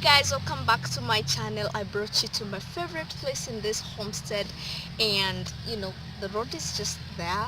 Guys, welcome back to my channel. I brought you to my favorite place in this homestead, and the road is just there,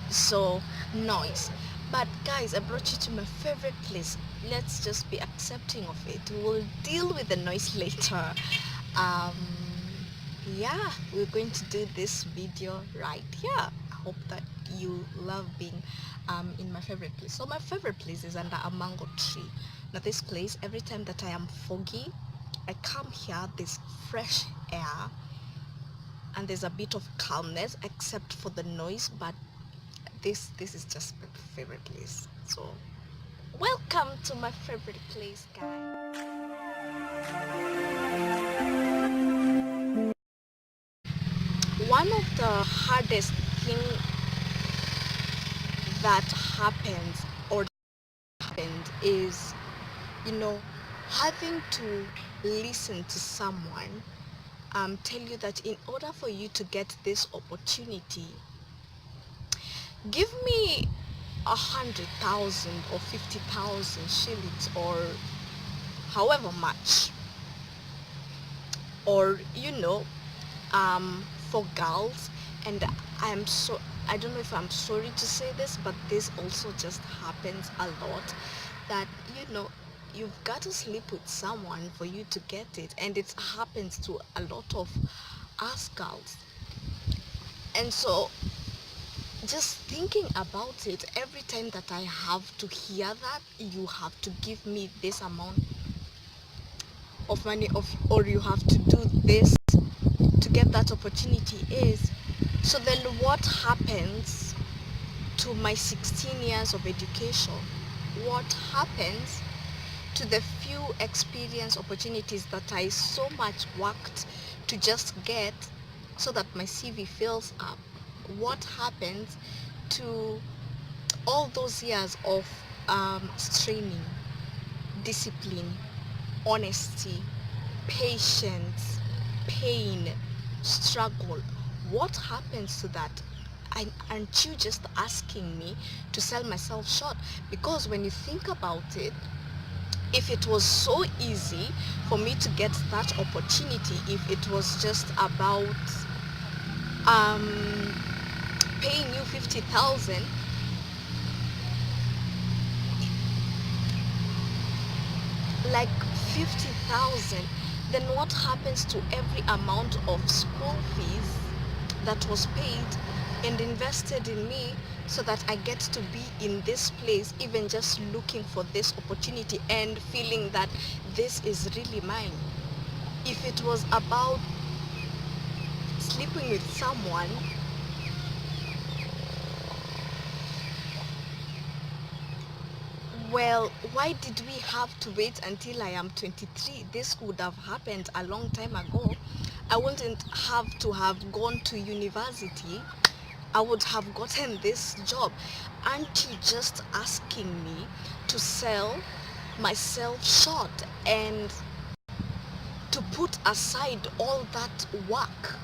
so noise. But guys, I brought you to my favorite place. Let's just be accepting of it. We'll deal with the noise later. um yeah, we're going to do this video right here. I hope that you love being in my favorite place. So my favorite place is under a mango tree. Now this place, every time that I am foggy, I come here, there's fresh air and there's a bit of calmness except for the noise, but this is just my favorite place. So welcome to my favorite place, guys. One of the hardest thing that happens or happened is having to listen to someone tell you that in order for you to get this opportunity, give me 100,000 or 50,000 shillings or however much, or for girls. And I don't know if I'm sorry to say this, but this also just happens a lot, that you've got to sleep with someone for you to get it, and it happens to a lot of us girls. And so just thinking about it, every time that I have to hear that you have to give me this amount of money or you have to do this to get that opportunity is, so then what happens to my 16 years of education? What happens to the few experience opportunities that I so much worked to just get so that my CV fills up? What happens to all those years of straining, discipline, honesty, patience, pain, struggle? What happens to that? Aren't you just asking me to sell myself short? Because when you think about it, if it was so easy for me to get that opportunity, if it was just about paying you 50,000, like 50,000, then what happens to every amount of school fees that was paid and invested in me so that I get to be in this place, even just looking for this opportunity and feeling that this is really mine? If it was about sleeping with someone, well, why did we have to wait until I am 23? This would have happened a long time ago. I wouldn't have to have gone to university. I would have gotten this job. Aren't you just asking me to sell myself short and to put aside all that work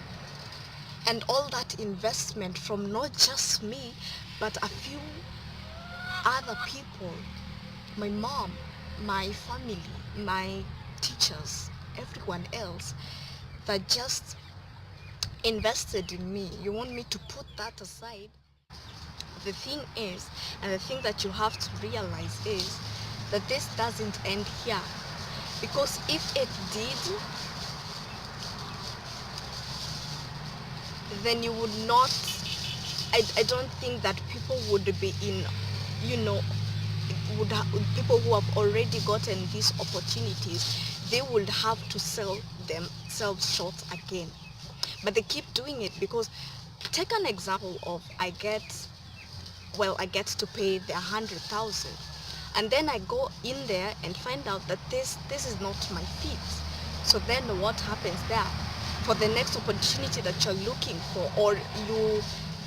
and all that investment from not just me, but a few other people? My mom, my family, my teachers, everyone else that just invested in me. You want me to put that aside? The thing is, and the thing that you have to realize is that this doesn't end here. Because if it did, then you would not, I don't think that people would be in, people who have already gotten these opportunities, they would have to sell themselves short again. But they keep doing it because, take an example of, I get to pay the 100,000, and then I go in there and find out that this is not my fit. So then what happens there? For the next opportunity that you're looking for, or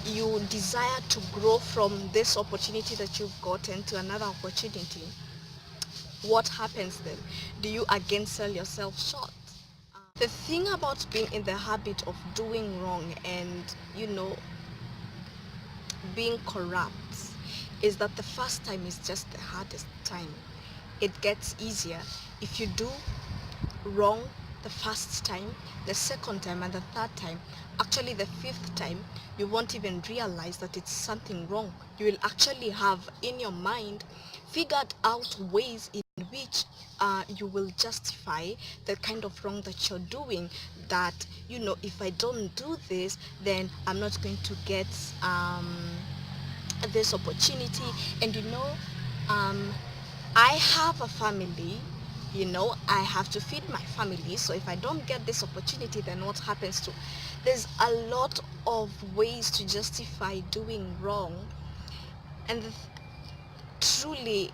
you desire to grow from this opportunity that you've gotten to another opportunity, what happens then? Do you again sell yourself short? The thing about being in the habit of doing wrong and being corrupt is that the first time is just the hardest time. It gets easier if you do wrong the first time, the second time, and the third time, actually the fifth time, you won't even realize that it's something wrong. You will actually have in your mind figured out ways in which you will justify the kind of wrong that you're doing. That, if I don't do this, then I'm not going to get this opportunity. And um, I have a family. I have to feed my family. So if I don't get this opportunity, then what happens to? There's a lot of ways to justify doing wrong. And truly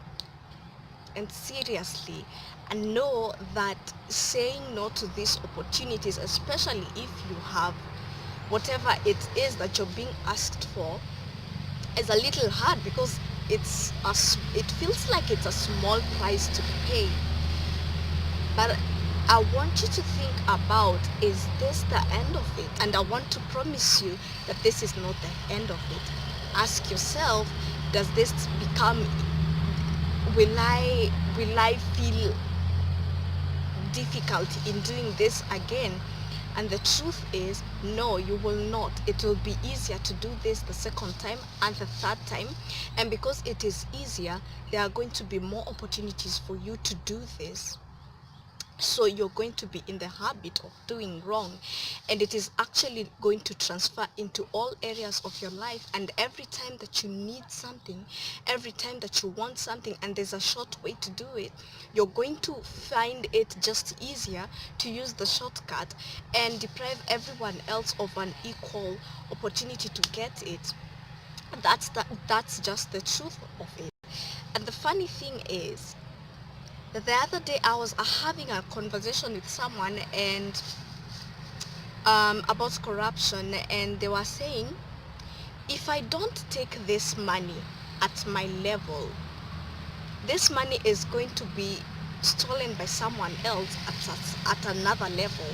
and seriously, I know that saying no to these opportunities, especially if you have whatever it is that you're being asked for, is a little hard, because it feels like it's a small price to pay. But I want you to think about, is this the end of it? And I want to promise you that this is not the end of it. Ask yourself, does this become, will I feel difficult in doing this again? And the truth is, no, you will not. It will be easier to do this the second time and the third time. And because it is easier, there are going to be more opportunities for you to do this. So you're going to be in the habit of doing wrong, and it is actually going to transfer into all areas of your life. And every time that you need something, every time that you want something, and there's a short way to do it, you're going to find it just easier to use the shortcut and deprive everyone else of an equal opportunity to get it. That's just the truth of it. And the funny thing is, the other day I was having a conversation with someone, and about corruption, and they were saying, if I don't take this money at my level, this money is going to be stolen by someone else at another level.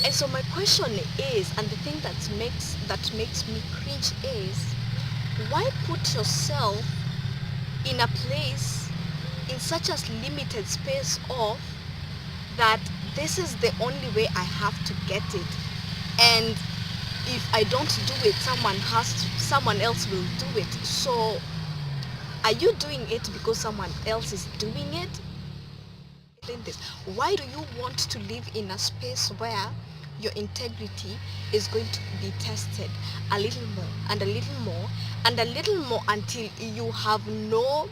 And so my question is, and the thing that makes me cringe is, why put yourself in a place, in such a limited space of that this is the only way I have to get it, and if I don't do it, someone else will do it. So are you doing it because someone else is doing it? Why do you want to live in a space where your integrity is going to be tested a little more and a little more and a little more, until you have no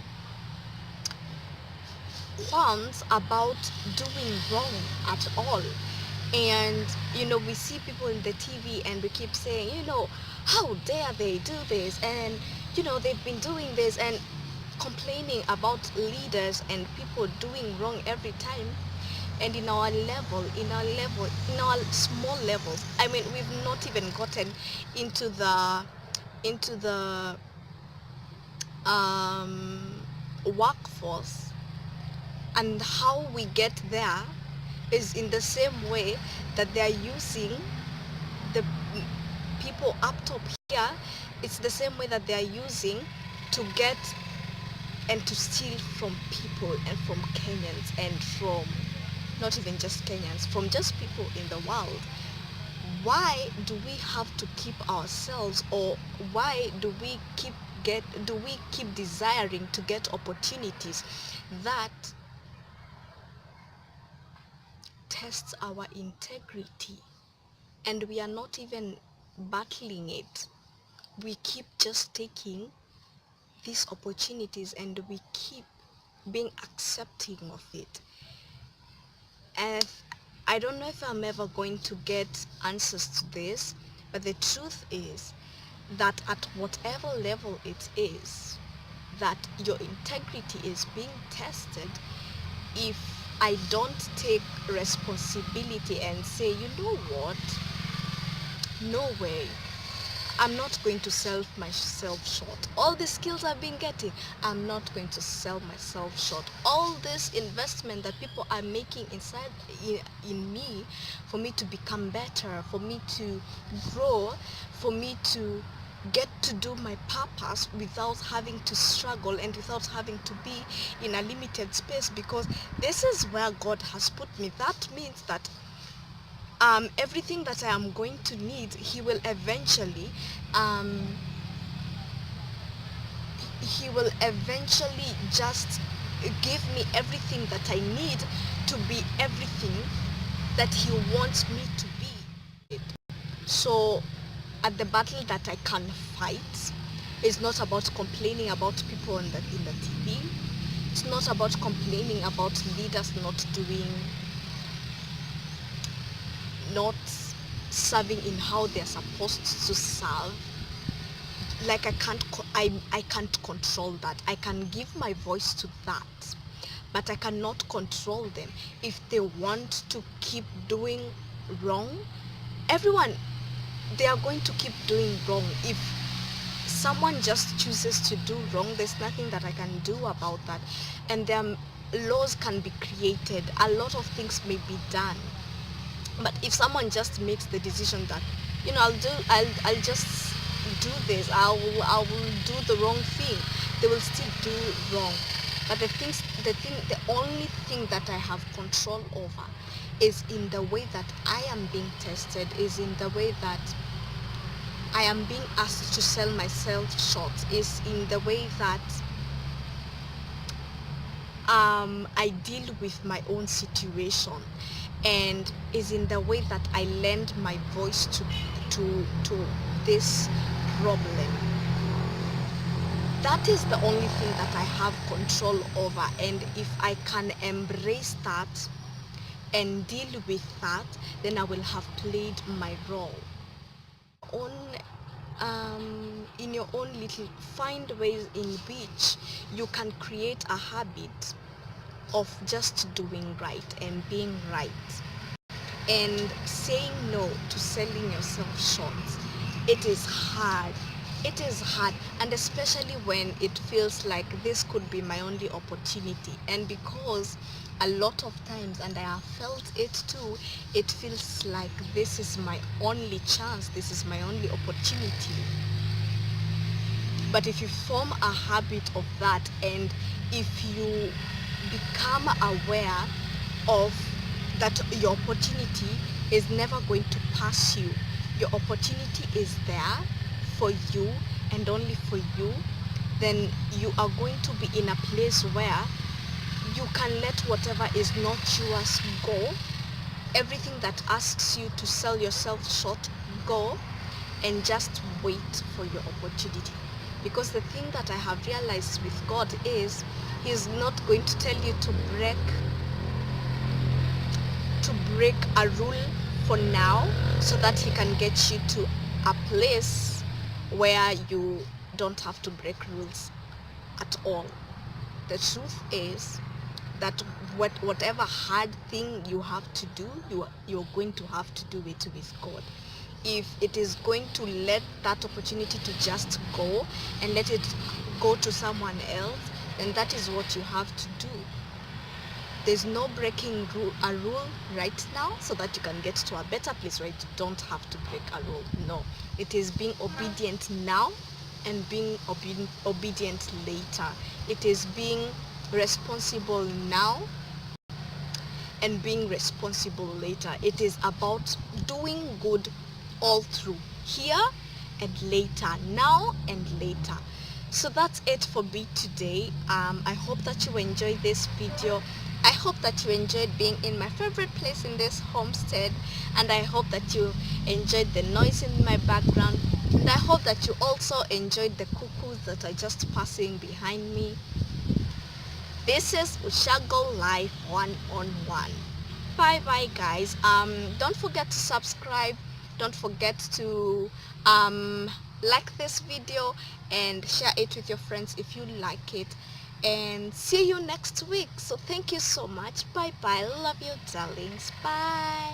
qualms about doing wrong at all? And we see people in the TV, and we keep saying, how dare they do this, and they've been doing this, and complaining about leaders and people doing wrong every time. And in our small levels, I mean, we've not even gotten into the workforce. And how we get there is in the same way that they are using the people up top here. It's the same way that they are using to get and to steal from people, and from Kenyans, and from not even just Kenyans, from just people in the world. Why do we have to keep ourselves, or why do we keep desiring to get opportunities that tests our integrity, and we are not even battling it? We keep just taking these opportunities, and we keep being accepting of it. And I don't know if I'm ever going to get answers to this, but the truth is that at whatever level it is that your integrity is being tested, if I don't take responsibility and say, you know what, no way, I'm not going to sell myself short. All the skills I've been getting, I'm not going to sell myself short. All this investment that people are making inside in me, for me to become better, for me to grow, for me to get to do my purpose without having to struggle and without having to be in a limited space, because this is where God has put me. That means that everything that I am going to need, um, he will eventually just give me everything that I need to be everything that he wants me to be. So at the battle that I can fight is not about complaining about people in the TV. It's not about complaining about leaders not serving in how they're supposed to serve. Like I can't control that. I can give my voice to that, but I cannot control them. If they want to keep doing wrong, everyone, they are going to keep doing wrong. If someone just chooses to do wrong, there's nothing that I can do about that. And laws can be created, a lot of things may be done. But if someone just makes the decision that, I'll just do this, I will do the wrong thing, they will still do wrong. But the only thing that I have control over is in the way that I am being tested, is in the way that I am being asked to sell myself short, is in the way that I deal with my own situation, and is in the way that I lend my voice to this problem. That is the only thing that I have control over, and if I can embrace that and deal with that, then I will have played my role. In your own little, find ways in which you can create a habit of just doing right and being right, and saying no to selling yourself short. It is hard, and especially when it feels like this could be my only opportunity. And because a lot of times, and I have felt it too, it feels like this is my only chance, this is my only opportunity. But if you form a habit of that, and if you become aware of that your opportunity is never going to pass you, your opportunity is there for you and only for you, then you are going to be in a place where you can let whatever is not yours go, everything that asks you to sell yourself short go, and just wait for your opportunity. Because the thing that I have realized with God is he's not going to tell you to break a rule for now so that he can get you to a place where you don't have to break rules at all. The truth is that whatever hard thing you have to do, you're going to have to do it with God. If it is going to let that opportunity to just go and let it go to someone else, then that is what you have to do. There's no breaking a rule right now so that you can get to a better place where you don't have to break a rule. No, it is being obedient now and being obedient later. It is being responsible now and being responsible later. It is about doing good all through, here and later, now and later. So that's it for me today. I hope that you enjoyed this video. I hope that you enjoyed being in my favorite place in this homestead, and I hope that you enjoyed the noise in my background, and I hope that you also enjoyed the cuckoos that are just passing behind me. This is Ushago Life 1-on-1. Bye bye guys. Don't forget to subscribe, don't forget to like this video and share it with your friends if you like it, and see you next week. So thank you so much. Bye bye. Love you darlings. Bye.